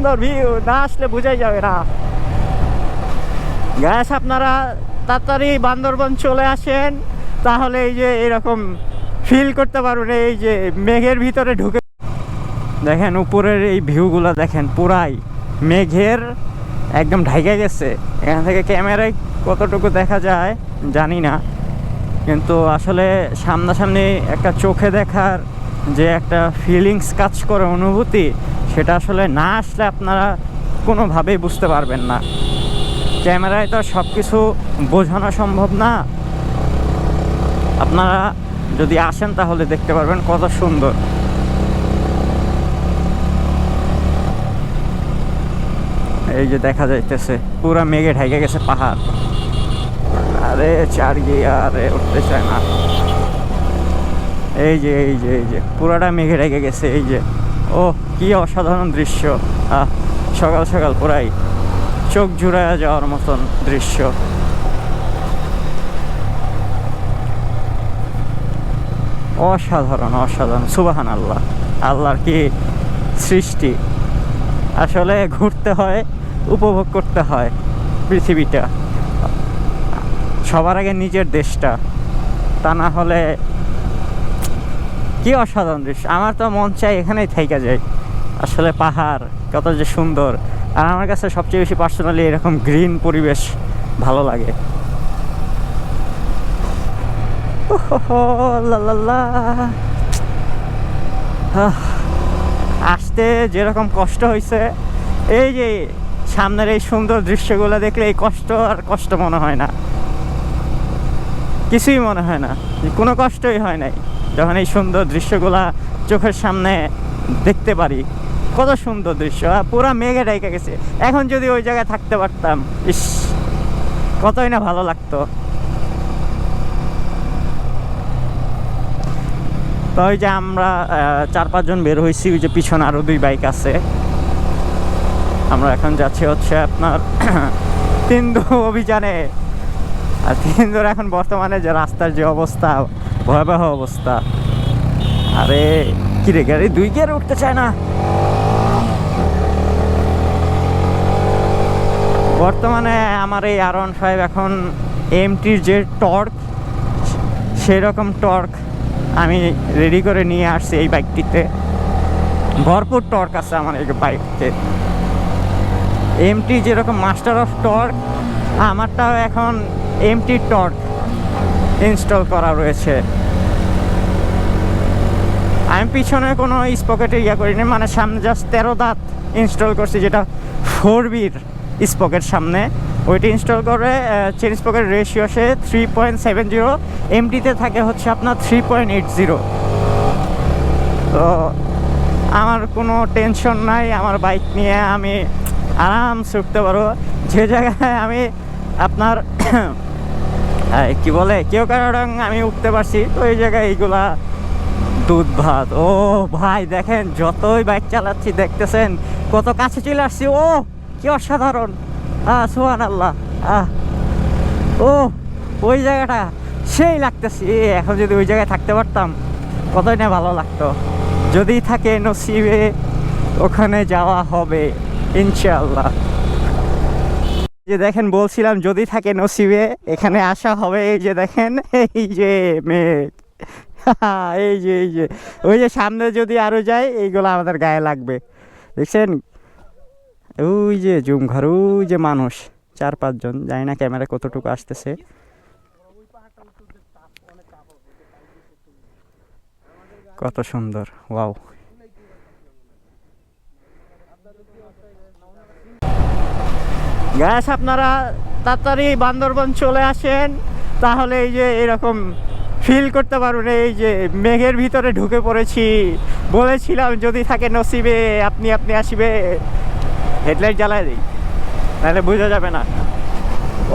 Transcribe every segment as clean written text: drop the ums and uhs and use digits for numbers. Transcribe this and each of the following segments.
সুন্দর ভিউ, না আসলে বোঝাই যাবে না। গ্যাস আপনারা তাড়াতাড়ি বান্দরবন চলে আসেন, তাহলে এই যে এরকম ফিল করতে পারবেন। এই যে মেঘের ভিতরে ঢুকে দেখেন উপরের এই ভিউগুলো দেখেন, পুরাই মেঘের একদম ঢাইকে গেছে। এখান থেকে ক্যামেরায় কতটুকু দেখা যায় জানি না, কিন্তু আসলে সামনাসামনি একটা চোখে দেখার যে একটা ফিলিংস কাজ করে, অনুভূতি, সেটা আসলে না আসলে আপনারা কোনোভাবেই বুঝতে পারবেন না। ক্যামেরায় তো সব কিছু বোঝানো সম্ভব না। আপনারা যদি আসেন তাহলে দেখতে পারবেন কত সুন্দর। এই যে দেখা যাইতেছে পুরা মেঘে ঢেকে গেছে পাহাড়। আরে চারগিয়ে আরে উঠতে চায় না। এই যে এই যে এই যে পুরাটা মেঘে ঢেকে গেছে। এই যে ও কি অসাধারণ দৃশ্য। সকাল সকাল পুরাই চোখ জুড়ায় যাওয়ার মতন দৃশ্য। অসাধারণ অসাধারণ, সুবহানাল্লাহ। আল্লাহর কি সৃষ্টি। আসলে ঘুরতে হয়, উপভোগ করতে হয় পৃথিবীটা, সবার আগে নিজের দেশটা। তা না হলে কি অসাধারণ দৃশ্য। আমার তো মন চাই এখানেই থাইকা যায়। আসলে পাহাড় কত যে সুন্দর। আর আমার কাছে সবচেয়ে বেশি পার্সোনালি এরকম গ্রিন পরিবেশ ভালো লাগে। আসতে যেরকম কষ্ট হয়েছে, এই যে সামনের এই সুন্দর দৃশ্যগুলো দেখলে এই কষ্ট আর কষ্ট মনে হয় না, কিছুই মনে হয় না, কোনো কষ্টই হয় নাই যখন এই সুন্দর দৃশ্যগুলা চোখের সামনে দেখতে পারি। কত সুন্দর দৃশ্য, পুরা মেঘে ঢেকে গেছে। এখন যদি ওই জায়গায় থাকতে পারতাম, ইস কতই না ভালো লাগতো। তো ওই যে আমরা 4-5 জন বের হয়েছি, ওই যে পিছনে আরো 2 বাইক আছে। আমরা এখন যাচ্ছি হচ্ছে আপনার তিন্দু অভিযানে। আর তিন্দুর এখন বর্তমানে যে রাস্তার যে অবস্থা, ভয়াবহ অবস্থা। আরে কিরে গাড়ি 2 গিয়ারে উঠতে চায় না। বর্তমানে আমার এই R15 এখন এমটির যে টর্ক, সেরকম টর্ক আমি রেডি করে নিয়ে আসছি এই বাইকটিতে। ভরপুর টর্ক আছে আমার এই বাইকতে। এমটি যেরকম মাস্টার অফ টর্ক, আমারটাও এখন এমটি টর্ক ইনস্টল করা রয়েছে। আমি পিছনে কোনো স্পকেটে করিনি, মানে সামনে জাস্ট 13 দাঁত ইনস্টল করছি, যেটা 4B'র স্পকেট সামনে। ওইটা ইনস্টল করে চেন স্পকেট রেশিও সে 3.70, এমটিতে থাকে হচ্ছে আপনার 3.80। তো আমার কোনো টেনশন নাই, আমার বাইক নিয়ে আমি আরামসে উঠতে পারবো। যে জায়গায় আমি আপনার কি বলে কেউ কারণ আমি উঠতে পারছি, তো এই জায়গায় এইগুলা দুধ ভাত। ও ভাই দেখেন, যতই বাইক চালাচ্ছি দেখতেছেন কত কাছে চলে আসছি। ও কি অসাধারণ, সুবহানাল্লাহ। ও ওই জায়গাটা সেই লাগতেছে। এখন যদি ওই জায়গায় থাকতে পারতাম কতই না ভালো লাগতো। যদি থাকে নসিবে ওখানে যাওয়া হবে ইনশাআল্লাহ। যে দেখেন বলছিলাম যদি থাকে নসিবে এখানে আসা হবে। এই যে দেখেন এই যে মেঘ, এই যে এই যে ওই যে সামনে যদি আরো যায় এইগুলো আমাদের গায়ে লাগবে। দেখছেন ওই যে জুম ঘর, ওই যে মানুষ 4-5 জন, জানি না ক্যামেরা কতটুকু আসতেছে। কত সুন্দর, ওয়াও। গ্যাস আপনারা তাড়াতাড়ি বান্দরবন চলে আসেন, তাহলে এই যে এরকম ফিল করতে পারবেন। এই যে মেঘের ভিতরে ঢুকে পড়েছি। বলেছিলাম যদি থাকে নসিবে আপনি আসিবে। হেডলাইট জ্বালায় দিই, নাহলে বোঝা যাবে না।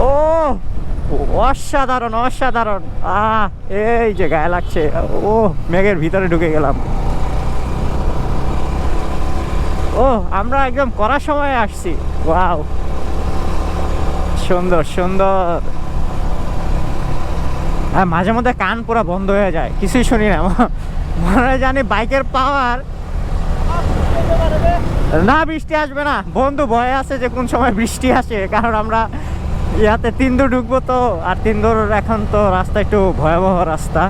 ও অসাধারণ অসাধারণ, এই যে গায়ে লাগছে। ও মেঘের ভিতরে ঢুকে গেলাম। ও আমরা একদম করার সময় আসছি। ওয়াও সুন্দর সুন্দর। হ্যাঁ মাঝে মধ্যে কান পুরো বন্ধ হয়ে যায়, কিছুই শুনি না। মনে হয় জানি বাইকের পাওয়ার। না, বৃষ্টি আসবে না বন্ধু, ভয় আছে যে কোন সময় বৃষ্টি আসে, কারণ আমরা ইয়াতে তিনদুর ঢুকবো তো, আর তিনদুর এখন তো রাস্তা একটু ভয়াবহ রাস্তা।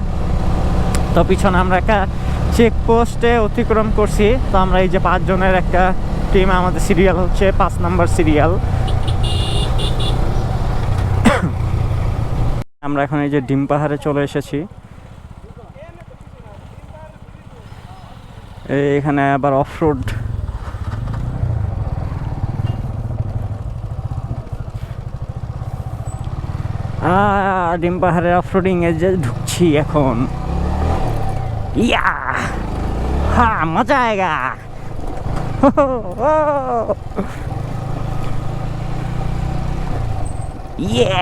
তো পিছনে আমরা একটা চেকপোস্টে অতিক্রম করছি। তো আমরা এই যে 5 জনের একটা টিম, আমাদের সিরিয়াল হচ্ছে 5 নাম্বার সিরিয়াল। আমরা এখন এই যে ডিম পাহাড়ে চলে এসেছি। এখানে আবার অফরোড, ডিম পাহাড়ের অফরোডিং এ যে ঢুকছি এখন। ইয়া হ্যাঁ, মজা আয়েগা। ইয়ে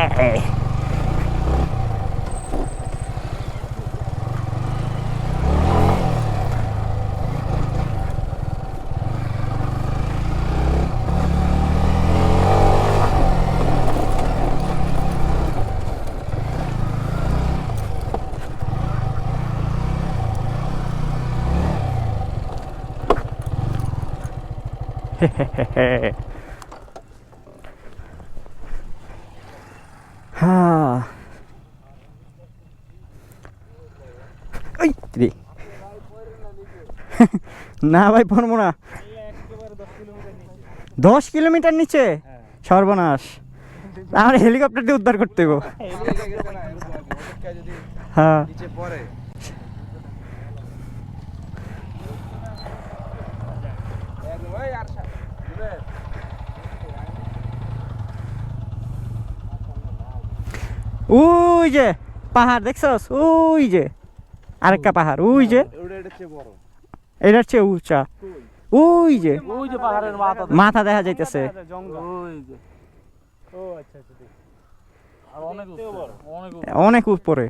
হ্যাঁ, না ভাই পড়বো না। 10 কিলোমিটার নিচে? সর্বনাশ, আমার হেলিকপ্টার দিয়ে উদ্ধার করতে গো। হ্যাঁ, ওই যে পাহাড় দেখছস, ওই যে আরেকটা পাহাড়, ওই যে এটার চেয়ে উঁচা, ওই যে পাহাড়ের মাথা দেখা যাইতেছে। অনেক উপরে।